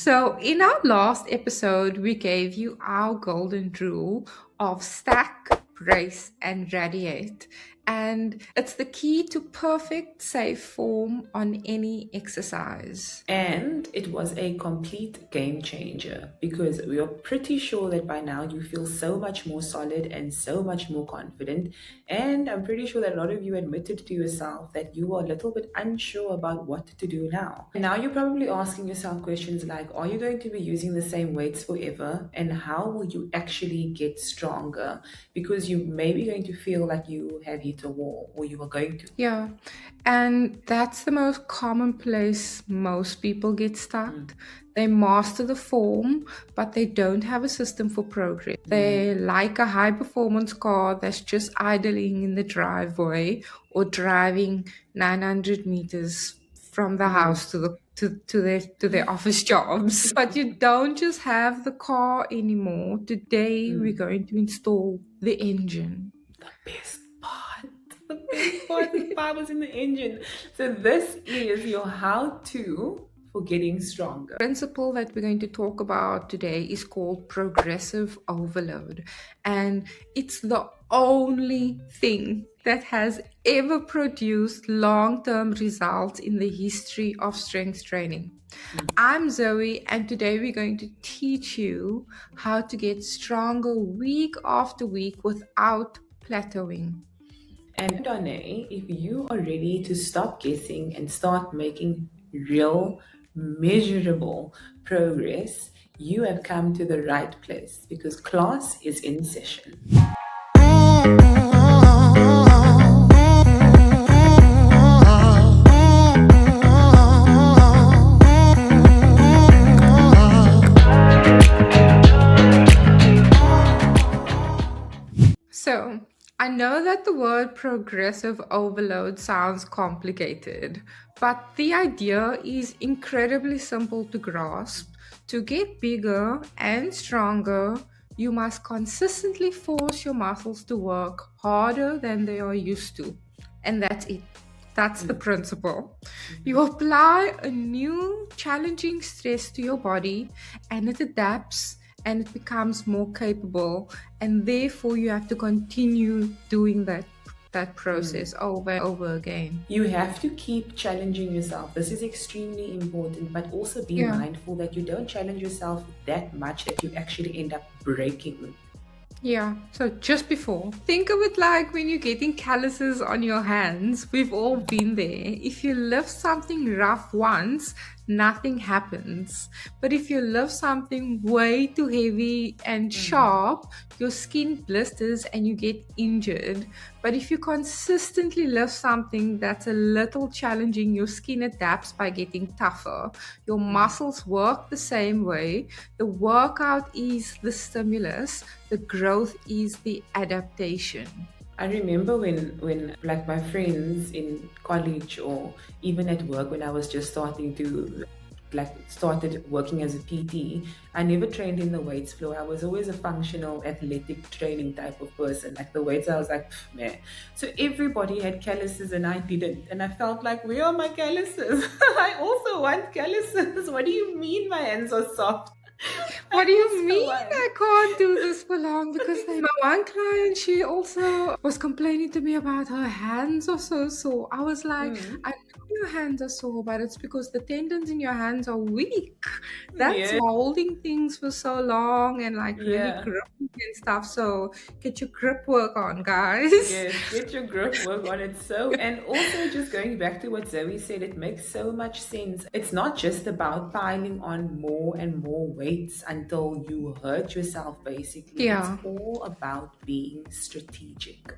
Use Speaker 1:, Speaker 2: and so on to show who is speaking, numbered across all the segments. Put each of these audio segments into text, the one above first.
Speaker 1: So, in our last episode, we gave you our golden rule of stack, brace, and radiate. And it's the key to perfect, safe form on any exercise.
Speaker 2: And it was a complete game changer because we are pretty sure that by now you feel so much more solid and so much more confident. And I'm pretty sure that a lot of you admitted to yourself that you were a little bit unsure about what to do now. And now you're probably asking yourself questions like, are you going to be using the same weights forever? And how will you actually get stronger? Because you may be going to feel like you have hit a wall or you are going to.
Speaker 1: Yeah, and that's the most common place most people get stuck. They master the form, but they don't have a system for progress. They're like a high performance car that's just idling in the driveway or driving 900 meters from the house to their office jobs. But you don't just have the car anymore. Today we're going to install the engine.
Speaker 2: The best part. The best part is powers in the engine. So this is your how-to for getting stronger.
Speaker 1: Principle that we're going to talk about today is called progressive overload, and it's the only thing that has ever produced long-term results in the history of strength training. I'm Zoe, and today we're going to teach you how to get stronger week after week without plateauing.
Speaker 2: And Donaé, if you are ready to stop guessing and start making real, measurable progress, you have come to the right place because class is in session.
Speaker 1: So, I know that the word progressive overload sounds complicated, but the idea is incredibly simple to grasp. To get bigger and stronger, you must consistently force your muscles to work harder than they are used to. And that's it. That's the principle. You apply a new challenging stress to your body and it adapts and it becomes more capable, and therefore you have to continue doing that process over and over again.
Speaker 2: You have to keep challenging yourself. This is extremely important, but also be mindful that you don't challenge yourself that much that you actually end up breaking.
Speaker 1: Yeah, so just before, think of it like when you're getting calluses on your hands. We've all been there. If you lift something rough once, nothing happens. But if you lift something way too heavy and sharp, your skin blisters and you get injured. But if you consistently lift something that's a little challenging, your skin adapts by getting tougher. Your muscles work the same way. The workout is the stimulus, the growth is the adaptation.
Speaker 2: I remember when like my friends in college or even at work when I was just started working as a PT, I never trained in the weights floor. I was always a functional athletic training type of person. Like the weights, I was like, man. So everybody had calluses and I didn't. And I felt like, where are my calluses? I also want calluses. What do you mean my hands are soft?
Speaker 1: What do you mean I can't do this for long? Because my one client, she also was complaining to me about her hands are so sore. I was like, I know your hands are sore, but it's because the tendons in your hands are weak. That's holding things for so long and like really gripping and stuff. So get your grip work on, guys.
Speaker 2: Yes, get your grip work on it. So, and also just going back to what Zoe said, it makes so much sense. It's not just about piling on more and more weights until you hurt yourself, basically.
Speaker 1: Yeah.
Speaker 2: It's all about being strategic.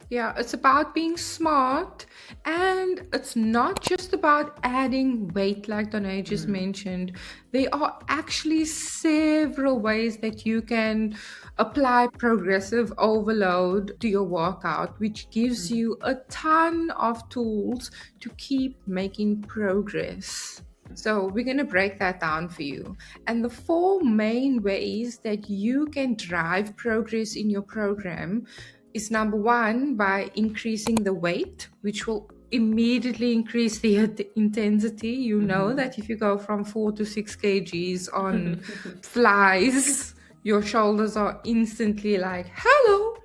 Speaker 1: Yeah, it's about being smart, and it's not just about adding weight like Donaé just mentioned. There are actually several ways that you can apply progressive overload to your workout, which gives you a ton of tools to keep making progress. So we're going to break that down for you. And the four main ways that you can drive progress in your program is number one, by increasing the weight, which will immediately increase the intensity. You know that if you go from 4 to 6 kgs on flies, your shoulders are instantly like, hello.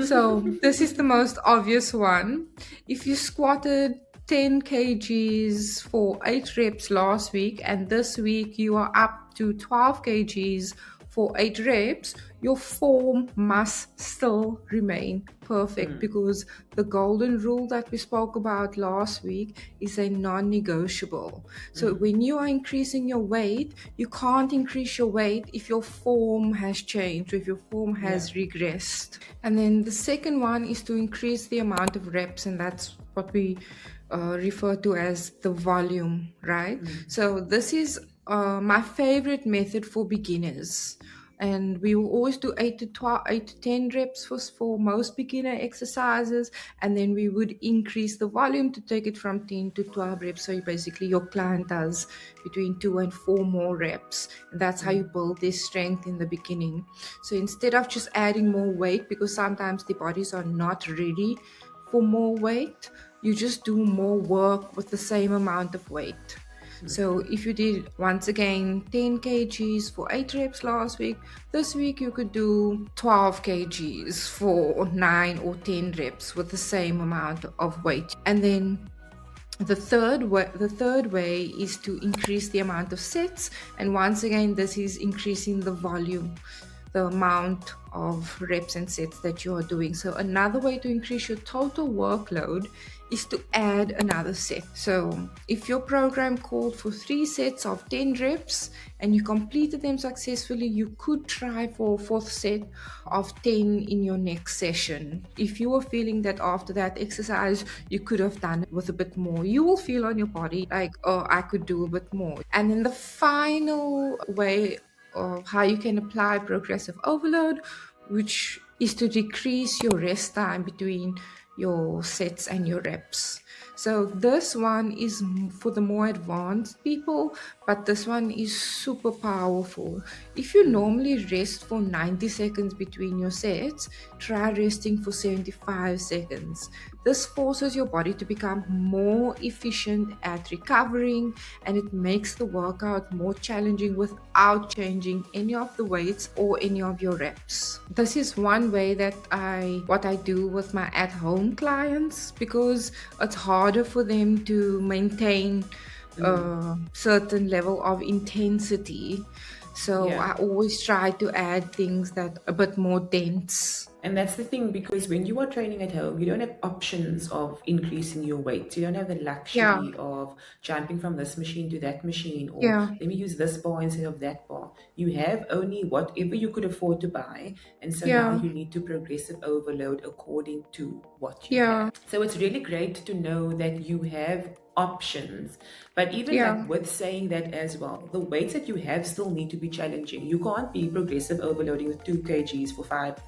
Speaker 1: So this is the most obvious one. If you squatted 10 kgs for 8 reps last week and this week you are up to 12 kgs for 8 reps, your form must still remain perfect, because the golden rule that we spoke about last week is a non-negotiable. So when you are increasing your weight, you can't increase your weight if your form has changed, or if your form
Speaker 2: Yeah.
Speaker 1: has regressed. And then the second one is to increase the amount of reps, and that's what we refer to as the volume, right? So this is my favorite method for beginners. And we will always do 8 to 12, 8 to 10 reps for most beginner exercises, and then we would increase the volume to take it from 10 to 12 reps. So basically your client does between 2 and 4 more reps, and that's how you build this strength in the beginning. So instead of just adding more weight, because sometimes the bodies are not ready for more weight, you just do more work with the same amount of weight. So if you did, once again, 10 kgs for 8 reps last week, this week you could do 12 kgs for 9 or 10 reps with the same amount of weight. And then the third way is to increase the amount of sets, and once again this is increasing the volume, the amount of reps and sets that you are doing. So another way to increase your total workload is to add another set. So if your program called for 3 sets of 10 reps and you completed them successfully, you could try for a fourth set of 10 in your next session. If you were feeling that after that exercise you could have done it with a bit more, you will feel on your body like, oh, I could do a bit more. And then the final way of how you can apply progressive overload, which is to decrease your rest time between your sets and your reps. So this one is for the more advanced people, but this one is super powerful. If you normally rest for 90 seconds between your sets, try resting for 75 seconds. This forces your body to become more efficient at recovering, and it makes the workout more challenging without changing any of the weights or any of your reps. This is one way that what I do with my at-home clients, because it's harder for them to maintain a certain level of intensity. So
Speaker 2: Yeah.
Speaker 1: I always try to add things that are a bit more dense.
Speaker 2: And that's the thing, because when you are training at home, you don't have options of increasing your weight. You don't have the
Speaker 1: Yeah,
Speaker 2: luxury of jumping from this machine to that machine, or
Speaker 1: yeah,
Speaker 2: let me use this bar instead of that bar. You have only whatever you could afford to buy. And so now
Speaker 1: yeah,
Speaker 2: you need to progressive overload according to what you
Speaker 1: yeah,
Speaker 2: have. So it's really great to know that you have options. But even
Speaker 1: yeah,
Speaker 2: like with saying that as well, the weights that you have still need to be challenging. You can't be progressive overloading with 2 kgs for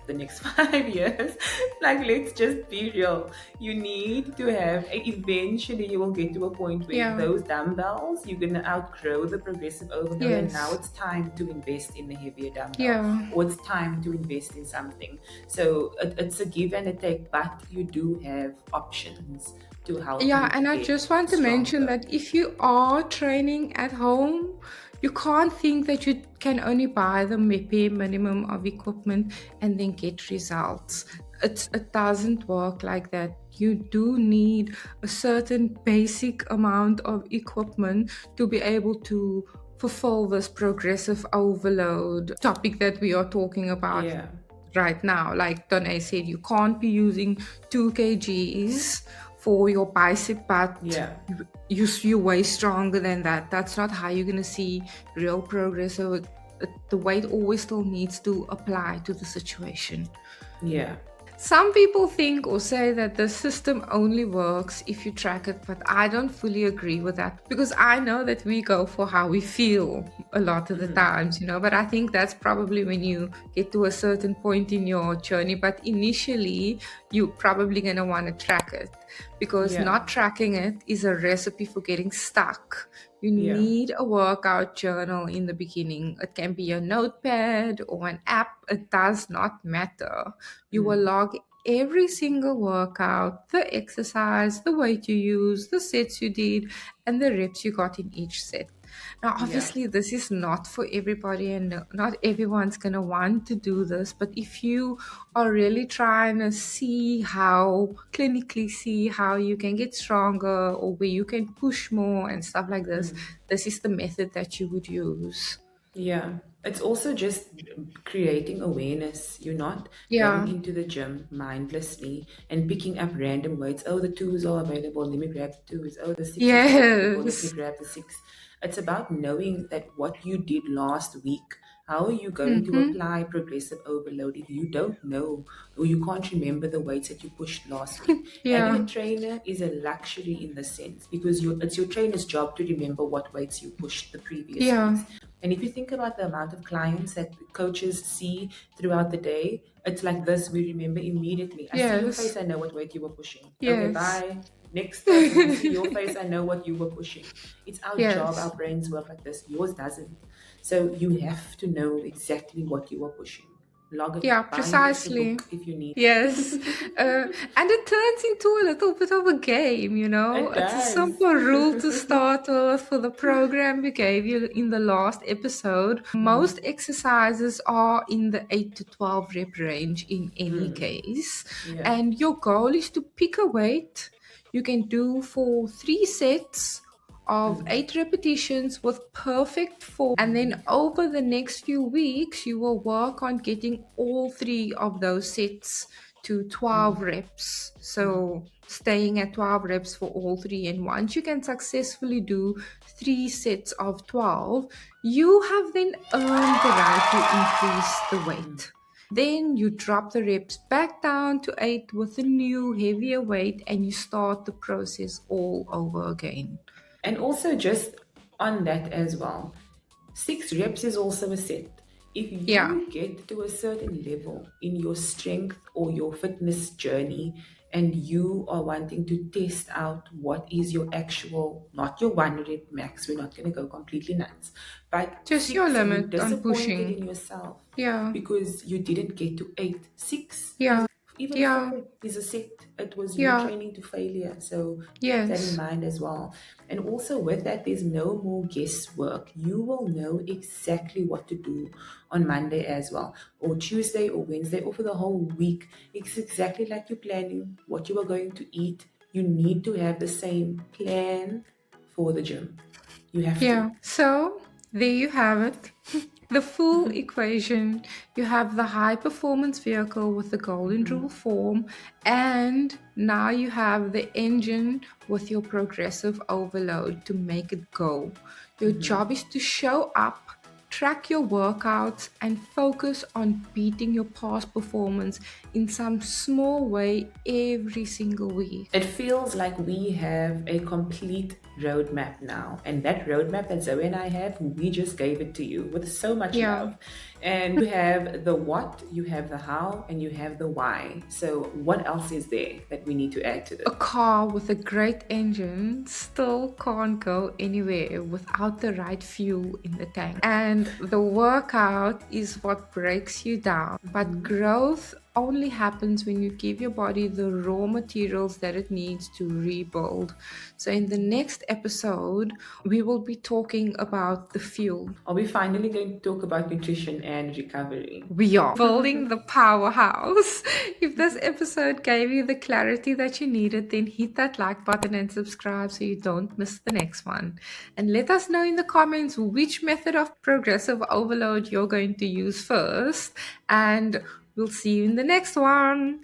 Speaker 2: the next 5 years. Like, let's just be real. You need to have, eventually you will get to a point where
Speaker 1: yeah,
Speaker 2: those dumbbells, you're gonna outgrow the progressive overload, and now
Speaker 1: yes,
Speaker 2: it's time to invest in a heavier dumbbell,
Speaker 1: yeah.
Speaker 2: or it's time to invest in something. So it's a give and a take, but you do have options to help
Speaker 1: Yeah,
Speaker 2: you
Speaker 1: and I
Speaker 2: get
Speaker 1: just want to mention
Speaker 2: stronger.
Speaker 1: that if you are training at home, you can't think that you can only buy the bare minimum of equipment and then get results. It doesn't work like that. You do need a certain basic amount of equipment to be able to fulfill this progressive overload topic that we are talking about
Speaker 2: Yeah.
Speaker 1: right now. Like Donaé said, you can't be using 2 kgs for your bicep, but
Speaker 2: Yeah.
Speaker 1: you're way stronger than that. That's not how you're going to see real progress. So the weight always still needs to apply to the situation.
Speaker 2: Yeah.
Speaker 1: Some people think or say that the system only works if you track it, but I don't fully agree with that, because I know that we go for how we feel a lot of the times, but I think that's probably when you get to a certain point in your journey. But initially, you're probably going to want to track it, because
Speaker 2: Yeah.
Speaker 1: not tracking it is a recipe for getting stuck. You
Speaker 2: Yeah.
Speaker 1: need a workout journal in the beginning. It can be a notepad or an app, it does not matter. You will log every single workout, the exercise, the weight you use, the sets you did, and the reps you got in each set. Now,
Speaker 2: Yeah.
Speaker 1: obviously, this is not for everybody, and not everyone's going to want to do this. But if you are really trying to clinically see how you can get stronger or where you can push more and stuff like this, this is the method that you would use.
Speaker 2: Yeah, it's also just creating awareness. You're not going
Speaker 1: Yeah.
Speaker 2: into the gym mindlessly and picking up random weights. Oh, the twos are available. Let me grab the twos. Oh, the sixes are available. Let me
Speaker 1: Yes.
Speaker 2: grab the six. It's about knowing that what you did last week. How are you going to
Speaker 1: Mm-hmm.
Speaker 2: apply progressive overload if you don't know or you can't remember the weights that you pushed last week? Having
Speaker 1: Yeah.
Speaker 2: a trainer is a luxury in the sense because it's your trainer's job to remember what weights you pushed the previous
Speaker 1: Yeah.
Speaker 2: weeks. And if you think about the amount of clients that coaches see throughout the day, it's like this. We remember immediately. I see your face,
Speaker 1: Yes.
Speaker 2: I know what weight you were pushing. Okay,
Speaker 1: Yes.
Speaker 2: bye. Next person, I see your face, I know what you were pushing. It's our job, our
Speaker 1: Yes.
Speaker 2: brains work like this. Yours doesn't. So you have to know exactly what you are pushing. Log it,
Speaker 1: Yeah,
Speaker 2: buy an extra
Speaker 1: precisely.
Speaker 2: book if you need.
Speaker 1: Yes. And it turns into a little bit of a game, you know?
Speaker 2: It
Speaker 1: It's a
Speaker 2: does.
Speaker 1: simple rule to start with for the program we gave you in the last episode. Most exercises are in the 8 to 12 rep range in any case.
Speaker 2: Yeah.
Speaker 1: And your goal is to pick a weight you can do for 3 sets of 8 repetitions with perfect form. And then over the next few weeks, you will work on getting all 3 of those sets to 12 reps. So staying at 12 reps for all three. And once you can successfully do 3 sets of 12, you have then earned the right to increase the weight. Then you drop the reps back down to 8 with a new heavier weight, and you start the process all over again.
Speaker 2: And also, just on that as well, 6 reps is also a set. If
Speaker 1: Yeah,
Speaker 2: you get to a certain level in your strength or your fitness journey and you are wanting to test out what is your actual, not your 1 rep max, we're not going to go completely nuts, but
Speaker 1: just your
Speaker 2: 6, and you're
Speaker 1: limit on
Speaker 2: disappointed
Speaker 1: pushing.
Speaker 2: in yourself
Speaker 1: Yeah,
Speaker 2: because you didn't get to 8. 6 is
Speaker 1: yeah,
Speaker 2: even
Speaker 1: yeah,
Speaker 2: 4 is a set. It was you
Speaker 1: yeah,
Speaker 2: training to failure. So keep that in
Speaker 1: yes,
Speaker 2: mind as well. And also with that, there's no more guesswork. You will know exactly what to do on Monday as well, or Tuesday or Wednesday, or for the whole week. It's exactly like you're planning what you are going to eat. You need to have the same plan for the gym. You have to.
Speaker 1: yeah. So there you have it. The full equation. You have the high performance vehicle with the golden rule form, and now you have the engine with your progressive overload to make it go. Your job is to show up, track your workouts, and focus on beating your past performance in some small way every single week.
Speaker 2: It feels like we have a complete roadmap now. And that roadmap that Zoe and I have, we just gave it to you with so much
Speaker 1: Yeah.
Speaker 2: love. And you have the what, you have the how, and you have the why. So, what else is there that we need to add to
Speaker 1: A
Speaker 2: this?
Speaker 1: car with a great engine still can't go anywhere without the right fuel in the tank. And the workout is what breaks you down. But growth only happens when you give your body the raw materials that it needs to rebuild. So, in the next episode, we will be talking about the fuel.
Speaker 2: Are we finally going to talk about nutrition and recovery?
Speaker 1: We are building the powerhouse. If this episode gave you the clarity that you needed, then hit that like button and subscribe so you don't miss the next one. And let us know in the comments which method of progressive overload you're going to use first. And we'll see you in the next one.